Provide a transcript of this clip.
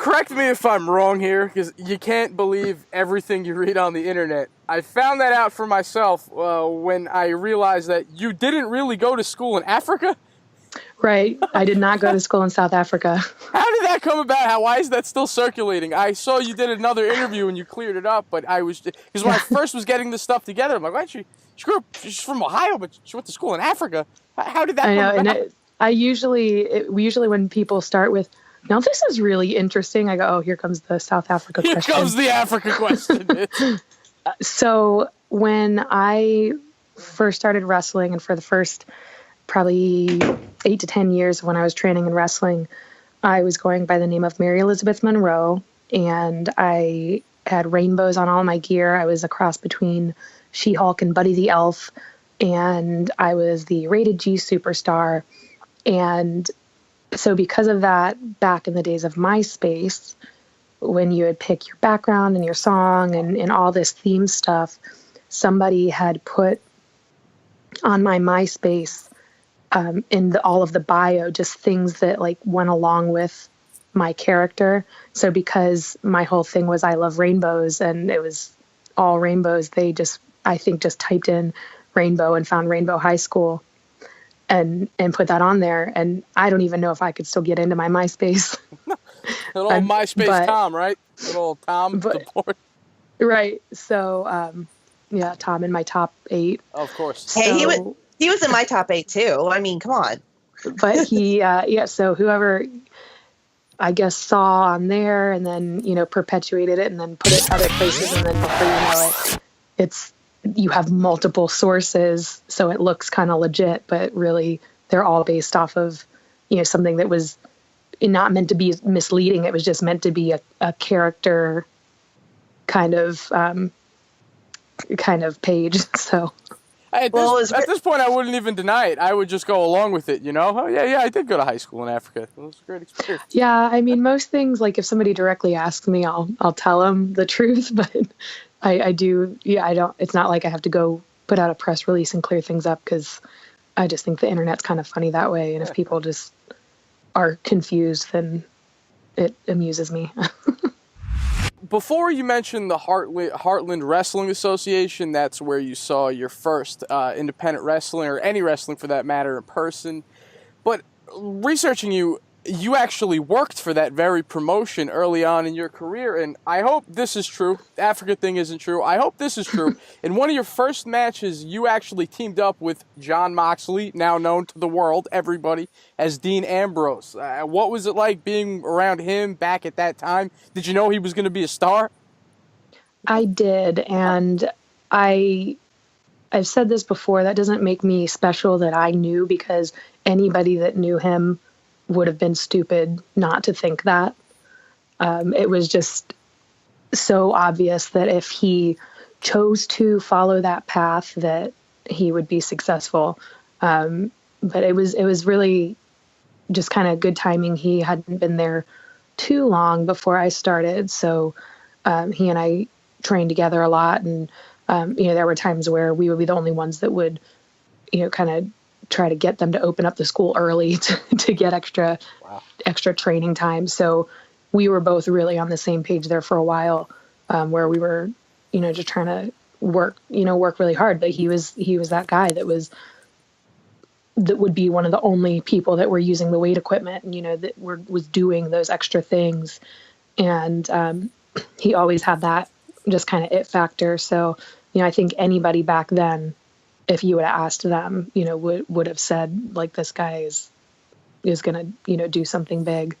correct me if I'm wrong here, because you can't believe everything you read on the internet. I found that out for myself when I realized that you didn't really go to school in Africa. Right. I did not go to school in South Africa. How did that come about? Why is that still circulating? I saw you did another interview and you cleared it up, but because when I first was getting this stuff together, I'm like, why she's from Ohio, but she went to school in Africa. How did that come about? And we usually when people start with, now this is really interesting, I go, oh, here comes the South Africa question. Here comes the Africa question. So when I first started wrestling, and for the first probably 8 to 10 years when I was training in wrestling, I was going by the name of Mary Elizabeth Monroe, and I had rainbows on all my gear. I was a cross between She-Hulk and Buddy the Elf, and I was the rated G superstar. And so because of that, back in the days of MySpace, when you would pick your background and your song and all this theme stuff, somebody had put on my MySpace in all of the bio, just things that like went along with my character. So because my whole thing was I love rainbows and it was all rainbows, they just typed in rainbow and found Rainbow High School and put that on there. And I don't even know if I could still get into my MySpace. Little MySpace Tom, right? Little Tom. Right. So, yeah, Tom in my top 8. Of course. Hey, he was in my top 8 too. I mean, come on. But he, so whoever, I guess, saw on there and then, perpetuated it and then put it other places. And then before you know it, you have multiple sources. So it looks kind of legit, but really they're all based off of, something that was not meant to be misleading. It was just meant to be a character kind of page. So. At this point, I wouldn't even deny it. I would just go along with it, Oh, yeah, I did go to high school in Africa. It was a great experience. Yeah, I mean, most things, like if somebody directly asks me, I'll tell them the truth. But I do, I don't. It's not like I have to go put out a press release and clear things up, because I just think the internet's kind of funny that way. And if people just are confused, then it amuses me. Before you mentioned the Heartland Wrestling Association, that's where you saw your first independent wrestling, or any wrestling for that matter, in person. But researching you actually worked for that very promotion early on in your career, and I hope this is true. The Africa thing isn't true. I hope this is true. In one of your first matches, you actually teamed up with Jon Mosley, now known to the world, everybody, as Dean Ambrose. What was it like being around him back at that time? Did you know he was going to be a star? I did, and I've said this before, that doesn't make me special that I knew, because anybody that knew him would have been stupid not to think that. It was just so obvious that if he chose to follow that path, that he would be successful. But it was really just kind of good timing. He hadn't been there too long before I started, so he and I trained together a lot, and there were times where we would be the only ones that would, kind of try to get them to open up the school early to get extra training time. So we were both really on the same page there for a while, where we were, just trying to work really hard. But he was that guy that would be one of the only people that were using the weight equipment, and, that was doing those extra things. And he always had that just kind of it factor. So, I think anybody back then, if you would have asked them, would have said, like, this guy is going to, do something big.